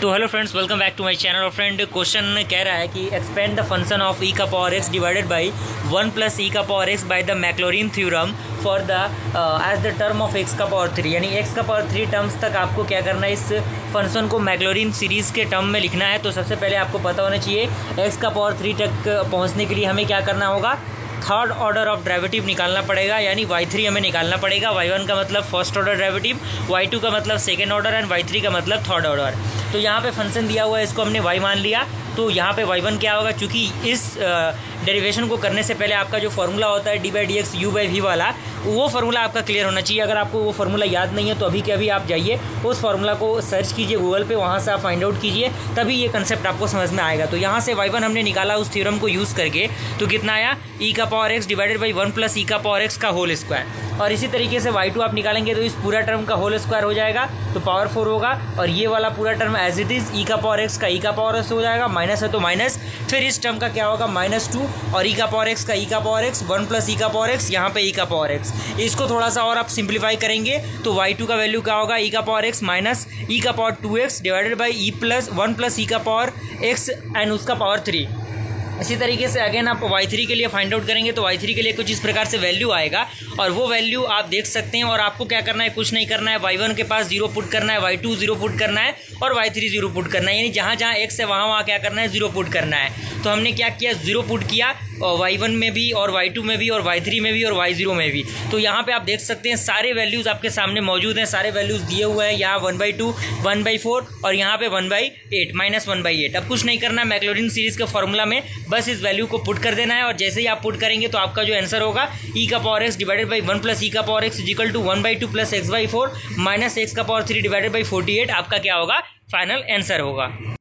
तो hello friends, welcome back to my channel. और friend, question कह रहा है कि expand the function of e का power x divided by 1 plus e का power x by the Maclaurin theorem for the as the term of x का power 3। यानी x का पावर 3 टर्म्स तक आपको क्या करना है, इस फंक्शन को मैक्लॉरिन सीरीज़ के टर्म में लिखना है। तो सबसे पहले आपको पता होना चाहिए एक्स का पावर 3 तक पहुँचने के लिए हमें क्या करना होगा, थर्ड ऑर्डर ऑफ डेरिवेटिव निकालना पड़ेगा। यानी y3 हमें निकालना पड़ेगा। y1 का मतलब फर्स्ट ऑर्डर डेरिवेटिव, y2 का मतलब सेकेंड ऑर्डर एंड y3 का मतलब थर्ड ऑर्डर। तो यहाँ पे फंक्शन दिया हुआ है, इसको हमने y मान लिया। तो यहाँ पे y1 क्या होगा, चूँकि इस डेरिवेशन को करने से पहले आपका जो फार्मूला होता है d/dx u/v वाला, वो फार्मूला आपका क्लियर होना चाहिए। अगर आपको वो फार्मूला याद नहीं है तो अभी के अभी आप जाइए उस फार्मूला को सर्च कीजिए गूगल पे, वहाँ से आप फाइंड आउट कीजिए, तभी ये कंसेप्ट आपको समझ में आएगा। तो यहाँ से y1 हमने निकाला उस थ्योरम को यूज़ करके, तो कितना आया, e का power x divided by 1 plus e का पावर x का होल स्क्वायर। और इसी तरीके से y2 आप निकालेंगे तो इस पूरा टर्म का होल स्क्वायर हो जाएगा, तो पावर 4 होगा। और ये वाला पूरा term as it is e का पावर x का e का पावर x हो जाएगा, माइनस है तो माइनस। फिर इस टर्म का क्या होगा, -2 और e का पावर x का e का पावर x 1 प्लस e का पावर x, यहाँ पे e का पावर x। इसको थोड़ा सा और आप सिंप्लीफाई करेंगे तो y2 का वैल्यू क्या होगा, e का पावर x माइनस e का power 2x divided by +1 plus e का पावर x एंड उसका पावर 3। इसी तरीके से अगेन आप y3 के लिए फाइंड आउट करेंगे तो y3 के लिए कुछ इस प्रकार से वैल्यू आएगा, और वो वैल्यू आप देख सकते हैं। और आपको क्या करना है, कुछ नहीं करना है, y1 के पास 0 पुट करना है, y2 0 पुट करना है और y3 0 पुट करना है। यानी जहाँ जहाँ x है वहाँ क्या करना है, 0 पुट करना है। तो हमने क्या किया, 0 पुट किया और y1 में भी और y2 में भी और y3 में भी और y0 में भी। तो यहाँ पे आप देख सकते हैं सारे वैल्यूज़ आपके सामने मौजूद हैं, सारे वैल्यूज़ दिए हुए हैं। यहाँ 1/2, 1/4 और यहाँ पे 1/8 -1/8। अब कुछ नहीं करना है, मैक्लॉरिन सीरीज़ के फॉर्मूला में बस इस वैल्यू को पुट कर देना है। और जैसे ही आप पुट करेंगे तो आपका जो आंसर होगा, e का power x divided by 1 plus e का power x equal to 1/2 plus x/4 minus x का पावर 3 डिवाइडेड बाई 48 आपका क्या होगा, फाइनल आंसर होगा।